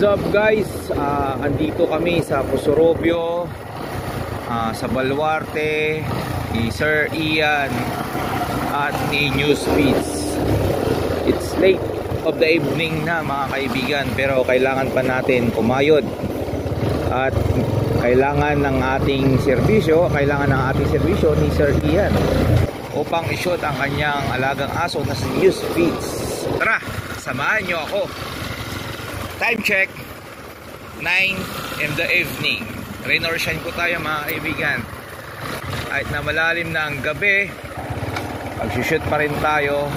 What's up guys? Andito kami sa Pusurobio, sa Baluarte, ni Sir Ian at ni Newspeeds. It's late of the evening na mga kaibigan, pero kailangan pa natin kumayod at kailangan ng ating serbisyo ni Sir Ian upang i-shoot ang kanyang alagang aso na si Newspeeds. Tara, samahan nyo ako. Time check 9 in the evening. Rain or shine po tayo mga kaibigan. Kahit na malalim na ang gabi, mag-shoot pa rin tayo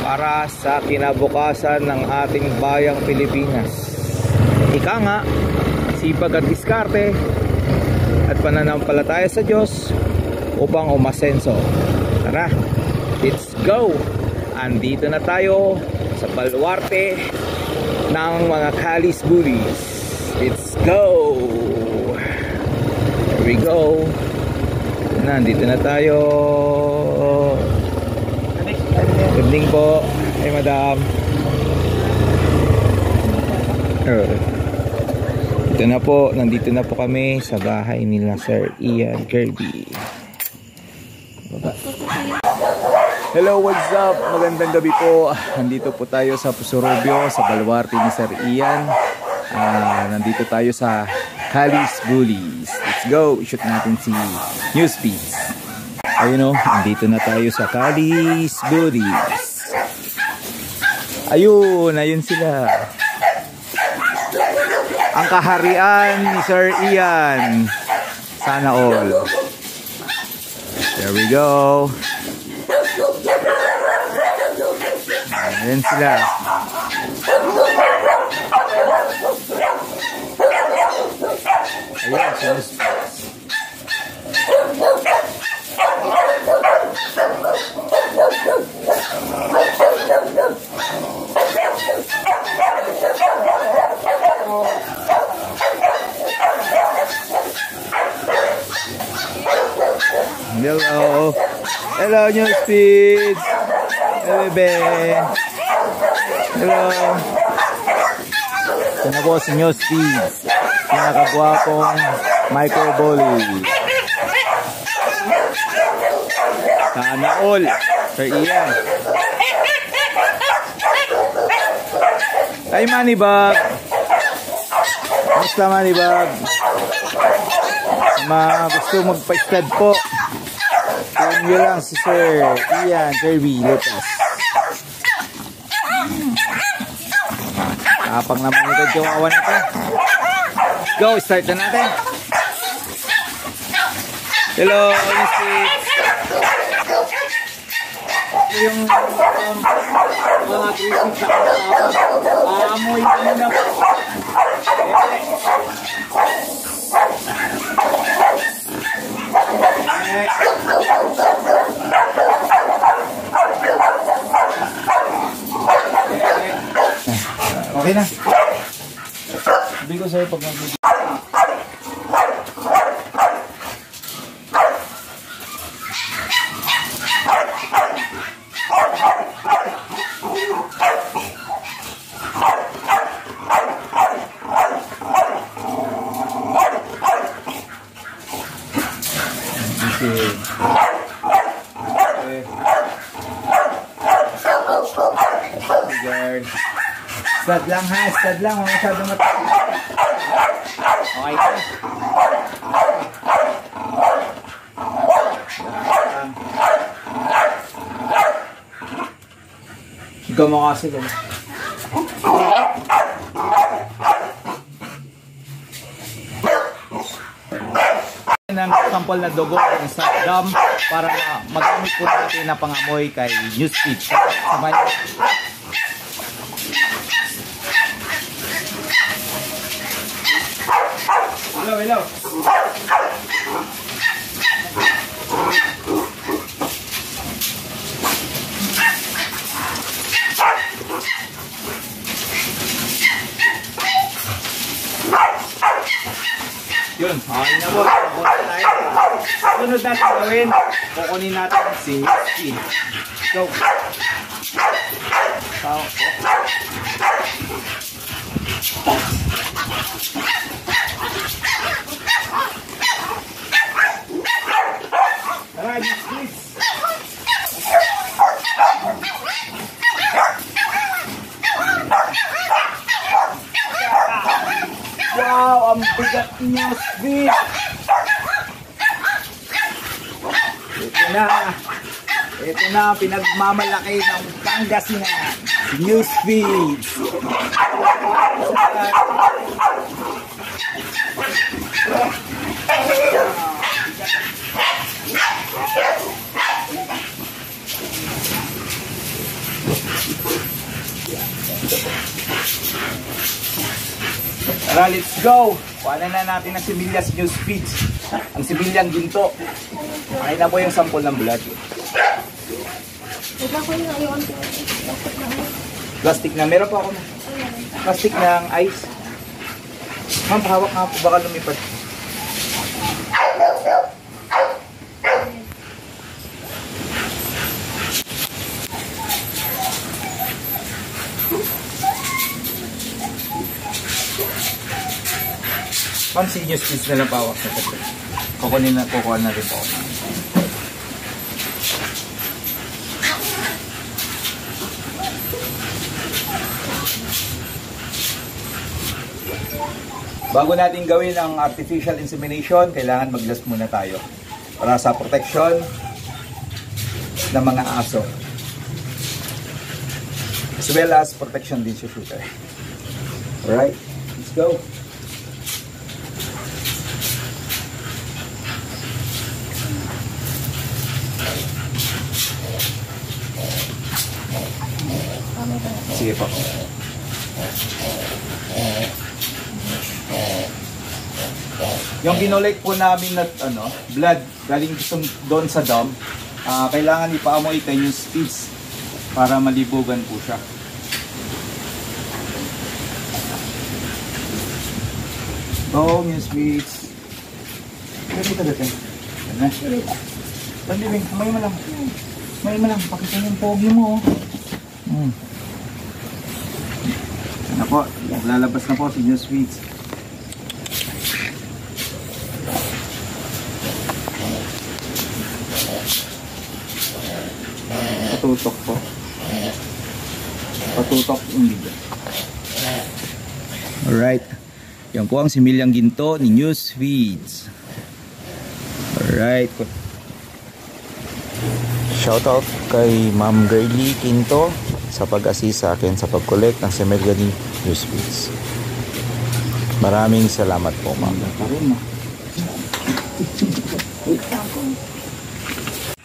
para sa kinabukasan ng ating bayang Pilipinas. Ika nga, sipag at diskarte at pananampalataya sa Diyos upang umasenso. Tara, let's go! Andito na tayo sa Baluarte ng mga Calis Bullies. Let's go! Here we go. Nandito na tayo. Good evening po. Hey madam. Ito na po. Nandito na po kami sa bahay nila Sir Ian Kirby. Hello, what's up? Magandang gabi po. Nandito po tayo sa Pusurobio, sa Baluarte ni Sir Ian. Nandito tayo sa Calis Bullies. Let's go! Shoot natin si Newspeeds. Ayun o, nandito na tayo sa Calis Bullies. Ayun sila. Ang kaharian ni Sir Ian. Sana all. There we go. Ayan sila. Ayan, hello. Hello, Newspeeds. Hello, bebe. Hello. Ito na po si Newspeeds. Pinakagwapong micro-bully. Sana all. Sir Ian. Ay, Manibag. Kamusta, Manibag? Gusto magpa-stud po. Kung nyo lang si Sir Ian Kirby Lopez. Kapag naman ito yung awan ito. Go, start na natin. Hello, Newspeeds. Yung mga grising sa amoy ko na po. Okay na. Sabi ko sa'yo pag mag-video. Stud lang ha, stud lang, masyado matagal. Okay ka? Ikaw mo kasi lang. Ng sampol na dugo sa dam para magamit po natin na pangamoy kay Newspeeds. Sabay. Hello. Yun, okay na po. Sunod natin gawin, kukunin natin si Newspeeds. Go. Tara, please. Wow, ang bigat niya, Speed. Ito na, pinagmamalaki ng Pangasinan, New Speed. Tara, let's go! Kuhanan na natin ang Semillas New Speeds. Ang Semilyang ginto. Ay na po yung sample ng blood. Plastic na. Meron pa ako na. Plastic ng ice. Ma'am, hawak nga po. Baka lumipad. Ma'am, senior speeds na lang pawak sa tabi. Kukuha na rin po ako. Bago natin gawin ang artificial insemination, kailangan mag-last muna tayo para sa protection ng mga aso. As well as protection din sa shooter. Alright, let's go! Sige po. Yung kinolek po namin na blood galing doon sa dam, kailangan ipaamoy kayo yung speeds para malibugan po siya. Go, yung speeds. Pwede ka dati. Yan na. Pandibing, kumain mo lang. Kumain mo lang. Pakita yung pogi mo. Ano po, lalabas na po si New Sweets. Patutok po. Patutok yung liga. Alright. Yan po ang Semilyang ginto ni New Sweets. Alright. Shoutout kay Ma'am Girlie Quinto sa pag-assist sa akin sa pag-collect ng Semilya ni New Sweets. Maraming salamat po, ma'am.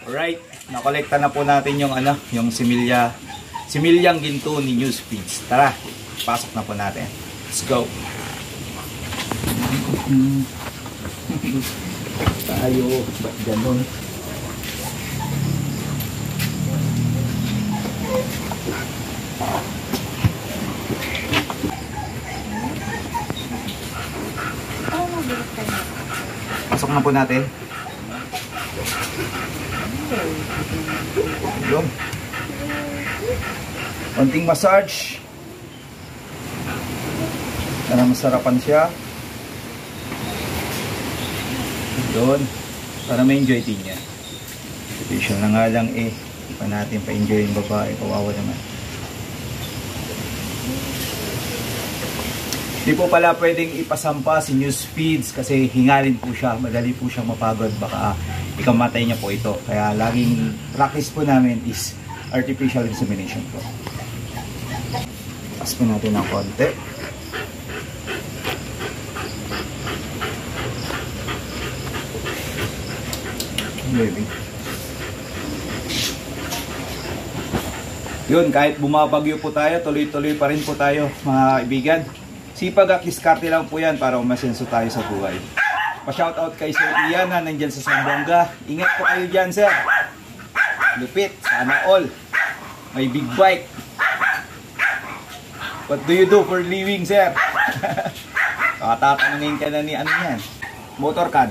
Alright, nakolekta na po natin yung yung Semilyang ginto ni New Sweets. Tara, pasok na po natin. Let's go. Tayo, ba't ganun? Pasok na po natin. Yun. Konting massage para masarapan siya. Yun. Para ma-enjoy din niya. Situation na nga lang eh. Hindi pa natin pa-enjoy yung babae. Kawawa naman. Di po pala pwedeng ipasampa si New Speeds kasi hingalin po siya. Madali po siya mapagod. Baka ikamatay niya po ito. Kaya laging practice po namin is artificial insemination po. Taas po natin ng konti. Baby. Yun, kahit bumabagyo po tayo, tuloy-tuloy pa rin po tayo mga kaibigan. Sipag at diskarte lang po yan para umasenso tayo sa buhay. Pa-shoutout kay Sir Ian na nandyan sa Sambonga. Ingat po kayo dyan, sir. Lupit, sana all. May big bike. What do you do for living, sir? Tatanungin ka na ni ano yan? Motorcad.